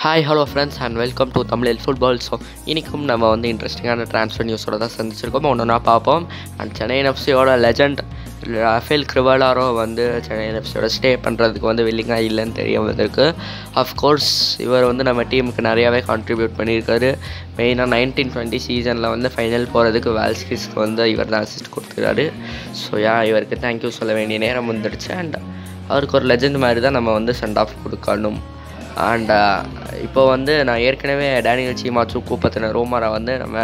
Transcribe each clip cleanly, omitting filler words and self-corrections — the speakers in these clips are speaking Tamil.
Hi hello friends and welcome to Tamil football. So இன்றைக்கும் நம்ம வந்து இன்ட்ரெஸ்டிங்கான ட்ரான்ஸ்ஃபர் நியூஸோட தான் சந்திச்சிருக்கோம். ஒன்று பார்ப்போம். அண்ட் சென்னை எஃப்சியோட லெஜண்ட் ரஃபேல் கிரிவலாரோ வந்து சென்னை எஃப்சியோட ஸ்டே பண்ணுறதுக்கு வந்து வில்லிங்காக இல்லைன்னு தெரிய வந்திருக்கு. அஃப்கோர்ஸ் இவர் வந்து நம்ம டீமுக்கு நிறையாவே கான்ட்ரிபியூட் பண்ணியிருக்காரு. மெயினாக 1920 சீசனில் வந்து ஃபைனல் போகிறதுக்கு வால்ஸ்கிஸ்க்கு வந்து இவர் தான் அசிஸ்ட் கொடுத்துருக்காரு. ஸோ இவருக்கு தேங்க்யூ சொல்ல வேண்டிய நேரம் வந்துடுச்சு. அண்ட் அவருக்கு ஒரு லெஜண்ட் மாதிரி தான் நம்ம வந்து சென்ட் ஆஃப் கொடுக்கணும். அண்ட் இப்போ வந்து நான் ஏற்கனவே டேனியல் சீமாச்சுக்கு பற்றின ரூமரை வந்து நம்ம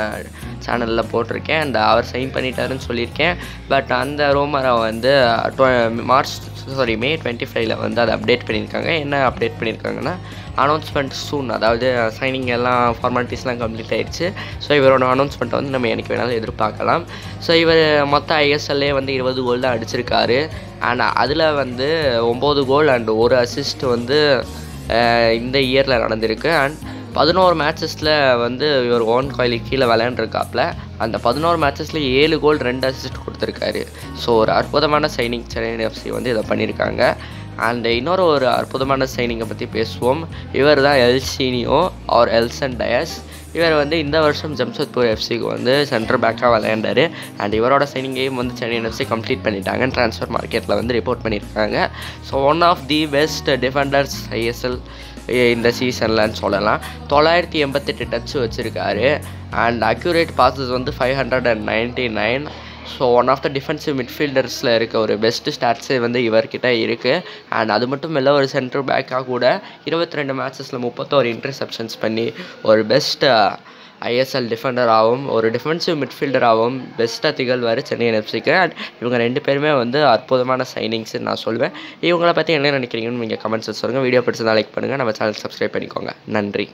சேனலில் போட்டிருக்கேன். அண்ட் அவர் சைன் பண்ணிட்டாருன்னு சொல்லியிருக்கேன். பட் அந்த ரூமரை வந்து மே 25 வந்து அதை அப்டேட் பண்ணியிருக்காங்க. என்ன அப்டேட் பண்ணியிருக்காங்கன்னா, அனௌன்ஸ்மெண்ட் சூன், அதாவது சைனிங் எல்லாம் ஃபார்மாலிட்டிஸ்லாம் கம்ப்ளீட் ஆகிடுச்சு. ஸோ இவரோட அனௌன்ஸ்மெண்ட்டை வந்து நம்ம எனக்கு வேணாலும் எதிர்பார்க்கலாம். ஸோ இவர் மொத்த ஐஎஸ்எல்லே வந்து 20 கோல் தான் அடிச்சிருக்காரு. அண்ட் அதில் வந்து 9 கோல் அண்ட் 1 அசிஸ்ட் வந்து இந்த இயரில் நடந்திருக்கு. அண்ட் 11 மேட்சஸில் வந்து இவர் ஓன் கோயிலுக்கு கீழே விளையாண்டுருக்காப்புல. அந்த 11 மேட்சஸில் 7 கோல் 2 அசிஸ்ட் கொடுத்துருக்காரு. ஸோ ஒரு அற்புதமான சைனிங் சென்னை எஃப்சி வந்து இதை பண்ணியிருக்காங்க. அண்ட் இன்னொரு அற்புதமான சைனிங்கை பற்றி பேசுவோம். இவர் தான் எல்சினியோ ஆர் எல்சன் டயஸ். இவர் வந்து இந்த வருஷம் ஜம்ஷெட்பூர் எஃப்சிக்கு வந்து சென்டர் பேக்காக விளையாண்டார். அண்ட் இவரோட சைனிங்கையும் வந்து சென்னை எஃப்சி கம்ப்ளீட் பண்ணிட்டாங்க. ட்ரான்ஸ்ஃபர் மார்க்கெட்டில் வந்து ரிப்போர்ட் பண்ணியிருக்காங்க. So one of the best defenders ISL இந்த சீசன்லன்னு சொல்லலாம். 988 டச் வச்சுருக்காரு. அண்ட் அக்யூரேட் பாசஸ் வந்து 599. So one of the defensive மிட்ஃபீல்டர்ஸில் இருக்க ஒரு பெஸ்ட்டு ஸ்டாட்ஸே வந்து இவர்கிட்ட இருக்குது. அண்ட் அது மட்டும் இல்லை, ஒரு சென்டர் பேக்காக கூட 22 மேட்சஸில் 31 இன்டர்செப்ஷன்ஸ் பண்ணி ஒரு பெஸ்ட் ஐஎஸ்எல் டிஃபெண்டராகவும் ஒரு டிஃபென்சிவ் மிட்ஃபீல்டராகவும் பெஸ்ட்டாக திகழ்வார் சென்னை எஃப்சிக்கு. அண்ட் இவங்க 2 பேருமே வந்து அற்புதமான சைனிங்ஸ்ன்னு நான் சொல்லுவேன். இவங்களை பற்றி என்ன நினைக்கிறீங்கன்னு நீங்கள் கமெண்ட்ஸில் சொல்லுங்கள். வீடியோ பிடிச்சதா லைக் பண்ணுங்கள். நம்ம சேனல் சப்ஸ்கிரைப் பண்ணிக்கோங்க. நன்றி.